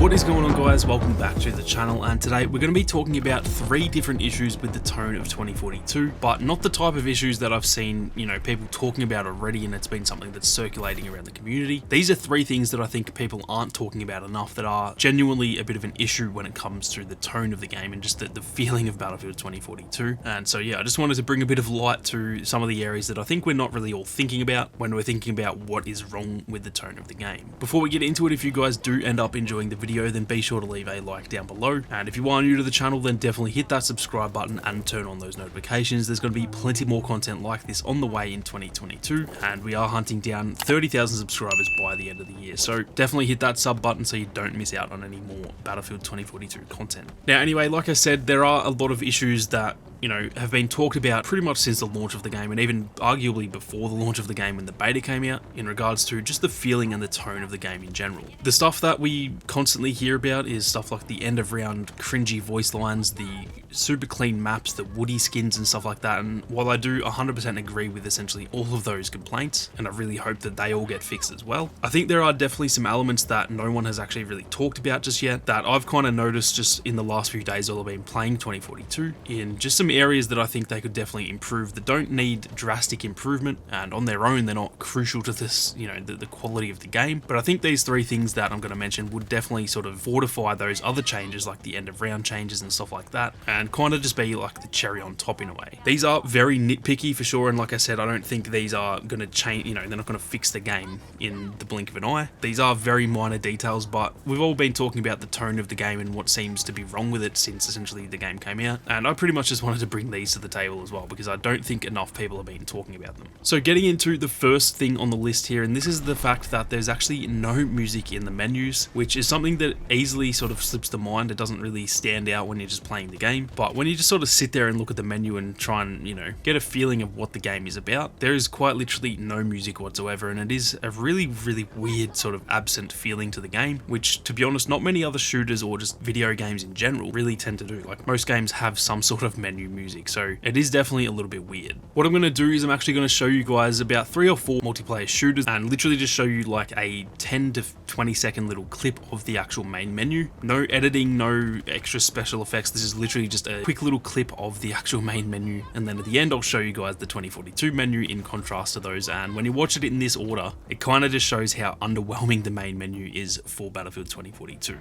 What is going on, guys? Welcome back to the channel, and today we're going to be talking about 3 different issues with the tone of 2042, but not the type of issues that I've seen, people talking about already, and it's been something that's circulating around the community. These are 3 things that I think people aren't talking about enough that are genuinely a bit of an issue when it comes to the tone of the game and just the feeling of Battlefield 2042. And so yeah, I just wanted to bring a bit of light to some of the areas that I think we're not really all thinking about when we're thinking about what is wrong with the tone of the game. Before we get into it, if you guys do end up enjoying the video, then be sure to leave a like down below, and if you are new to the channel, then definitely hit that subscribe button and turn on those notifications. There's going to be plenty more content like this on the way in 2022, and we are hunting down 30,000 subscribers by the end of the year, so definitely hit that sub button so you don't miss out on any more Battlefield 2042 content. Now anyway, like I said, there are a lot of issues that have been talked about pretty much since the launch of the game, and even arguably before the launch of the game when the beta came out, in regards to just the feeling and the tone of the game in general. The stuff that we constantly hear about is stuff like the end of round cringy voice lines, the super clean maps, the woody skins and stuff like that, and while I do 100% agree with essentially all of those complaints, and I really hope that they all get fixed as well, I think there are definitely some elements that no one has actually really talked about just yet that I've kind of noticed just in the last few days while I've been playing 2042, in just some areas that I think they could definitely improve that don't need drastic improvement, and on their own they're not crucial to this, the quality of the game. But I think these 3 things that I'm going to mention would definitely sort of fortify those other changes, like the end of round changes and stuff like that, and kind of just be like the cherry on top in a way. These are very nitpicky for sure, and like I said, I don't think these are going to change, they're not going to fix the game in the blink of an eye. These are very minor details, but we've all been talking about the tone of the game and what seems to be wrong with it since essentially the game came out, and I pretty much just wanted to bring these to the table as well because I don't think enough people have been talking about them. So getting into the first thing on the list here, and this is the fact that there's actually no music in the menus, which is something that easily sort of slips to mind. It doesn't really stand out when you're just playing the game, but when you just sort of sit there and look at the menu and try and, get a feeling of what the game is about, there is quite literally no music whatsoever, and it is a really, really weird sort of absent feeling to the game, which, to be honest, not many other shooters or just video games in general really tend to do. Like, most games have some sort of menu music, so it is definitely a little bit weird. What I'm going to do is I'm actually going to show you guys about 3 or 4 multiplayer shooters and literally just show you like a 10 to 20 second little clip of the actual main menu. No editing, no extra special effects. This is literally just a quick little clip of the actual main menu, and then at the end I'll show you guys the 2042 menu in contrast to those, and when you watch it in this order, it kind of just shows how underwhelming the main menu is for Battlefield 2042.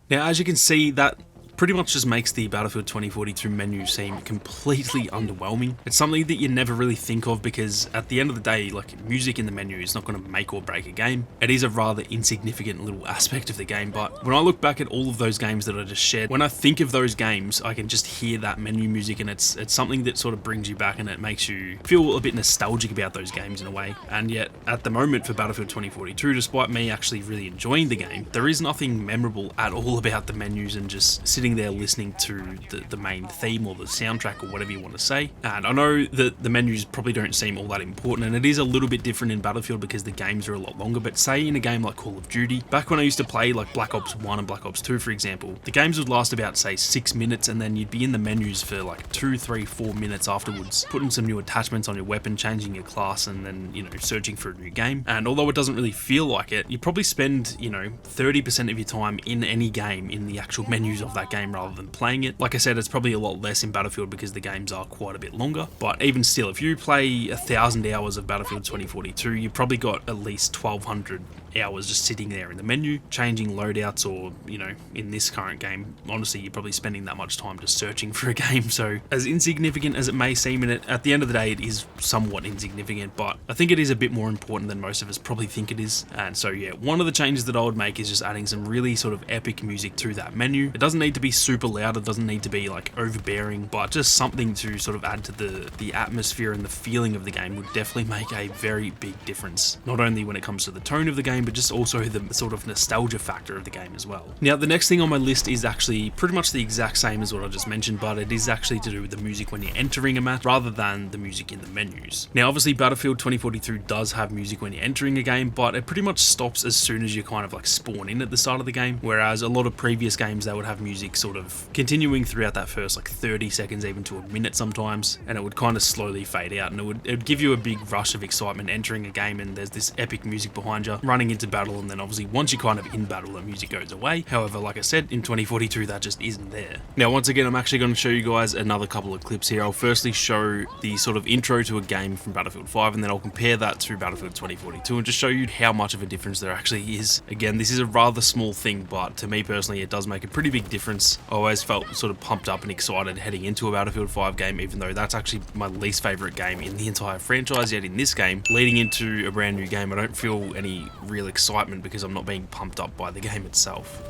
Now, as you can see, that pretty much just makes the Battlefield 2042 menu seem completely underwhelming. It's something that you never really think of because at the end of the day, like, music in the menu is not going to make or break a game. It is a rather insignificant little aspect of the game, but when I look back at all of those games that I just shared, when I think of those games, I can just hear that menu music, and it's something that sort of brings you back and it makes you feel a bit nostalgic about those games in a way. And yet, at the moment for Battlefield 2042, despite me actually really enjoying the game, there is nothing memorable at all about the menus and just sitting there listening to the main theme or the soundtrack or whatever you want to say. And I know that the menus probably don't seem all that important, and it is a little bit different in Battlefield because the games are a lot longer, but say in a game like Call of Duty, back when I used to play like Black Ops 1 and Black Ops 2 for example, the games would last about say 6 minutes, and then you'd be in the menus for like 2, 3, 4 minutes afterwards, putting some new attachments on your weapon, changing your class, and then, you know, searching for a new game. And although it doesn't really feel like it, you probably spend, you know, 30% of your time in any game in the actual menus of that game rather than playing it. Like I said, it's probably a lot less in Battlefield because the games are quite a bit longer, but even still, if you play 1,000 hours of Battlefield 2042, you've probably got at least 1,200 hours just sitting there in the menu, changing loadouts, or, you know, in this current game, honestly, you're probably spending that much time just searching for a game. So as insignificant as it may seem, in it, at the end of the day, it is somewhat insignificant, but I think it is a bit more important than most of us probably think it is. And so yeah, one of the changes that I would make is just adding some really sort of epic music to that menu. It doesn't need to be super loud, it doesn't need to be like overbearing, but just something to sort of add to the atmosphere and the feeling of the game would definitely make a very big difference, not only when it comes to the tone of the game, but just also the sort of nostalgia factor of the game as well. Now, the next thing on my list is actually pretty much the exact same as what I just mentioned, but it is actually to do with the music when you're entering a match rather than the music in the menus. Now, obviously Battlefield 2042 does have music when you're entering a game, but it pretty much stops as soon as you kind of like spawn in at the start of the game, whereas a lot of previous games, they would have music sort of continuing throughout that first like 30 seconds, even to a minute sometimes, and it would kind of slowly fade out, and it would give you a big rush of excitement entering a game, and there's this epic music behind you, running into battle, and then obviously once you're kind of in battle, the music goes away. However, like I said, in 2042 that just isn't there. Now, once again, I'm actually going to show you guys another couple of clips here. I'll firstly show the sort of intro to a game from Battlefield 5, and then I'll compare that to Battlefield 2042 and just show you how much of a difference there actually is. Again, this is a rather small thing, but to me personally, it does make a pretty big difference. I always felt sort of pumped up and excited heading into a Battlefield 5 game, even though that's actually my least favorite game in the entire franchise. Yet in this game, leading into a brand new game, I don't feel any real excitement because I'm not being pumped up by the game itself.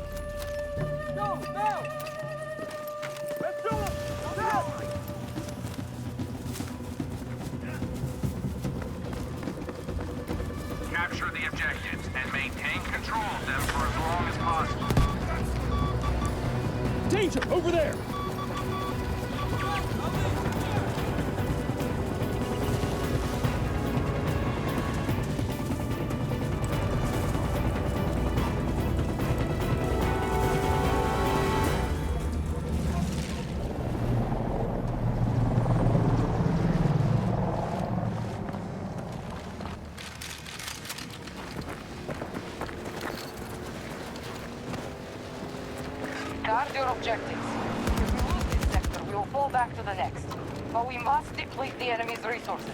Capture the objectives and maintain control of them for as long as possible. Danger! Over there! Guard your objectives. If we lose this sector, we will fall back to the next. But we must deplete the enemy's resources.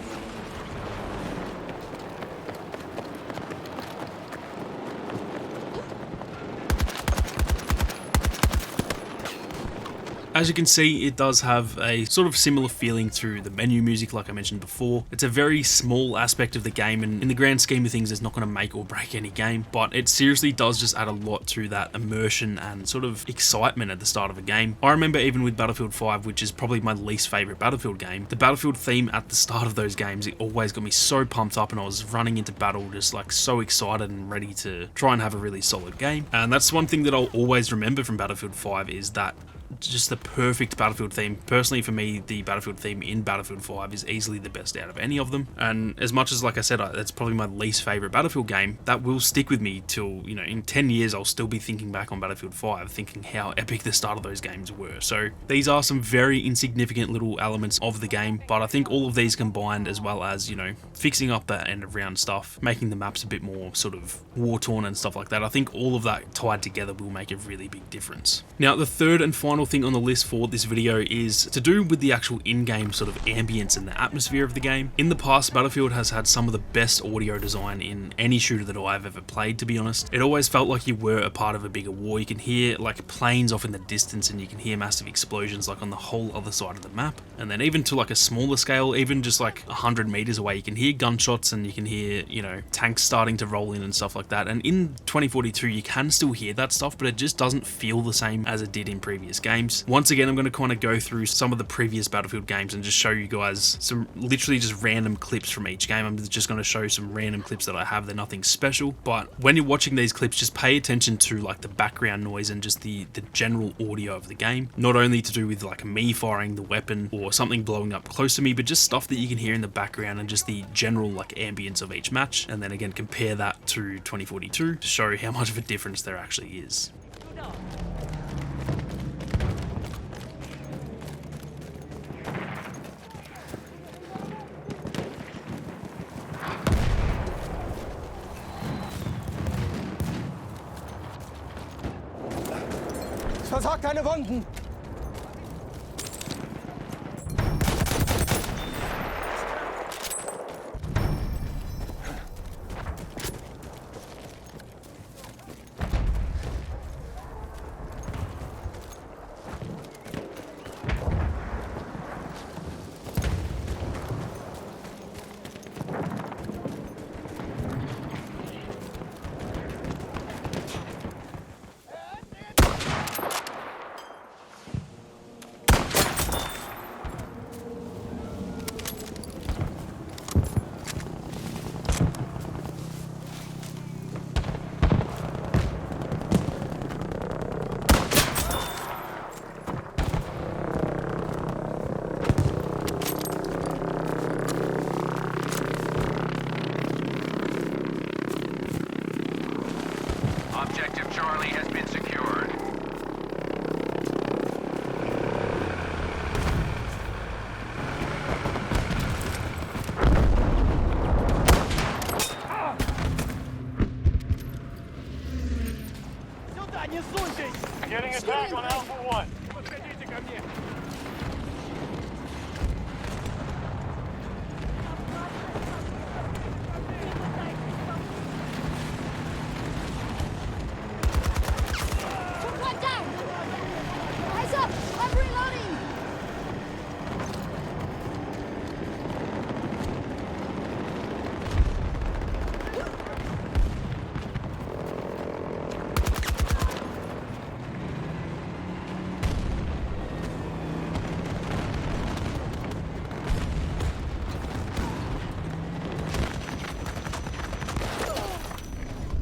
As you can see, it does have a sort of similar feeling to the menu music like I mentioned before. It's a very small aspect of the game, and in the grand scheme of things, it's not going to make or break any game, but it seriously does just add a lot to that immersion and sort of excitement at the start of a game. I remember even with Battlefield 5, which is probably my least favorite Battlefield game, the Battlefield theme at the start of those games, it always got me so pumped up, and I was running into battle just like so excited and ready to try and have a really solid game. And that's one thing that I'll always remember from Battlefield 5 is that just the perfect Battlefield theme. Personally, for me, the Battlefield theme in Battlefield 5 is easily the best out of any of them. And as much as, like I said, that's probably my least favorite Battlefield game, that will stick with me till, you know, in 10 years, I'll still be thinking back on Battlefield 5, thinking how epic the start of those games were. So these are some very insignificant little elements of the game, but I think all of these combined, as well as, you know, fixing up that end of round stuff, making the maps a bit more sort of war-torn and stuff like that, I think all of that tied together will make a really big difference. Now, the third and final final thing on the list for this video is to do with the actual in-game sort of ambience and the atmosphere of the game. In the past, Battlefield has had some of the best audio design in any shooter that I've ever played, to be honest. It always felt like you were a part of a bigger war. You can hear like planes off in the distance, and you can hear massive explosions like on the whole other side of the map. And then even to like a smaller scale, even just like 100 meters away, you can hear gunshots and you can hear, you know, tanks starting to roll in and stuff like that. And in 2042, you can still hear that stuff, but it just doesn't feel the same as it did in previous games. Once again, I'm going to kind of go through some of the previous Battlefield games and just show you guys some literally just random clips from each game. I'm just going to show some random clips that I have. They're nothing special, but when you're watching these clips, just pay attention to like the background noise and just the general audio of the game. Not only to do with like me firing the weapon or something blowing up close to me, but just stuff that you can hear in the background and just the general like ambience of each match. And then again, compare that to 2042 to show how much of a difference there actually is. Versorgt deine Wunden! Objective Charlie has been secured. Сюда, не суйтесь! Getting attacked on Alpha 1. Подходите ко мне! One down! Eyes up! I'm reloading!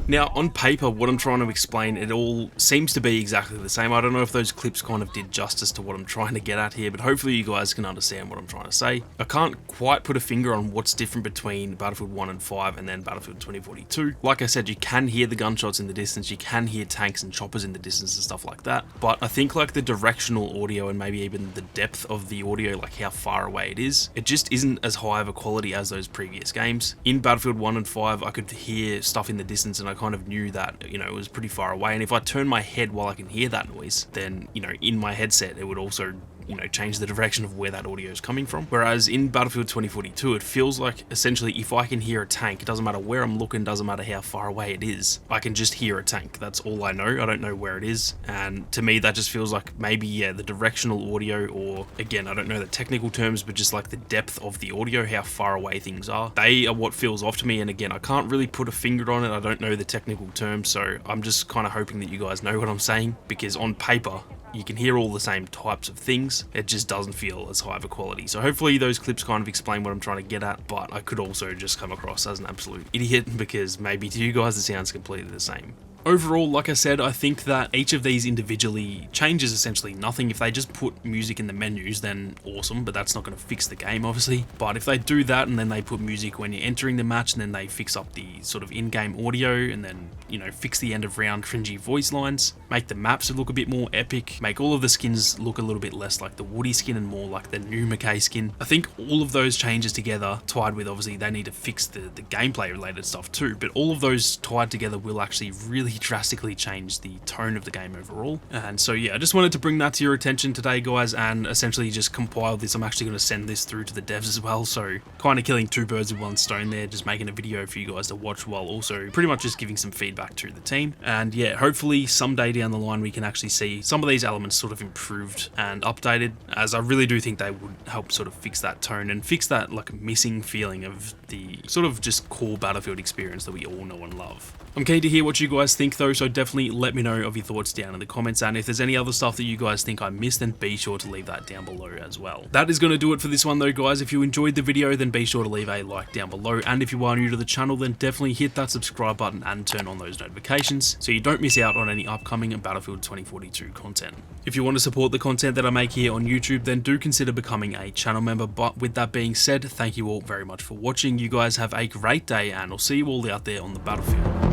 Now, on paper, what I'm trying to explain, it all seems to be exactly the same. I don't know if those clips kind of did justice to what I'm trying to get at here, but hopefully you guys can understand what I'm trying to say. I can't quite put a finger on what's different between Battlefield 1 and 5 and then Battlefield 2042. Like I said, you can hear the gunshots in the distance, you can hear tanks and choppers in the distance and stuff like that, but I think like the directional audio and maybe even the depth of the audio, like how far away it is, it just isn't as high of a quality as those previous games. In Battlefield 1 and 5, I could hear stuff in the distance and I kind of knew that, you know, it was pretty far away, and if I turn my head while I can hear that noise, then, you know, in my headset it would also, you know, change the direction of where that audio is coming from. Whereas in Battlefield 2042, it feels like essentially if I can hear a tank, it doesn't matter where I'm looking, doesn't matter how far away it is, I can just hear a tank. That's all I know. I don't know where it is, and to me that just feels like maybe, yeah, the directional audio, or again, I don't know the technical terms, but just like the depth of the audio, how far away things are, they are what feels off to me. And again, I can't really put a finger on it. I don't know the technical terms, so I'm just kind of hoping that you guys know what I'm saying, because on paper you can hear all the same types of things, it just doesn't feel as high of a quality. So hopefully those clips kind of explain what I'm trying to get at, but I could also just come across as an absolute idiot because maybe to you guys it sounds completely the same. Overall, like I said, I think that each of these individually changes essentially nothing. If they just put music in the menus, then awesome, but that's not going to fix the game, obviously. But if they do that and then they put music when you're entering the match, and then they fix up the sort of in-game audio, and then, you know, fix the end of round cringy voice lines, make the maps look a bit more epic, make all of the skins look a little bit less like the Woody skin and more like the new McKay skin. I think all of those changes together, tied with obviously they need to fix the gameplay related stuff too, but all of those tied together will actually really really drastically changed the tone of the game overall. And so yeah, I just wanted to bring that to your attention today, guys, and essentially just compile this. I'm actually going to send this through to the devs as well, so kind of killing two birds with one stone there, just making a video for you guys to watch while also pretty much just giving some feedback to the team. And yeah, hopefully someday down the line we can actually see some of these elements sort of improved and updated, as I really do think they would help sort of fix that tone and fix that like missing feeling of the sort of just core Battlefield experience that we all know and love. I'm keen to hear what you guys think though, so definitely let me know of your thoughts down in the comments, and if there's any other stuff that you guys think I missed, then be sure to leave that down below as well. That is going to do it for this one though, guys. If you enjoyed the video, then be sure to leave a like down below, and if you are new to the channel, then definitely hit that subscribe button and turn on those notifications so you don't miss out on any upcoming Battlefield 2042 content. If you want to support the content that I make here on YouTube, then do consider becoming a channel member. But with that being said, thank you all very much for watching. You guys have a great day, and I'll see you all out there on the battlefield.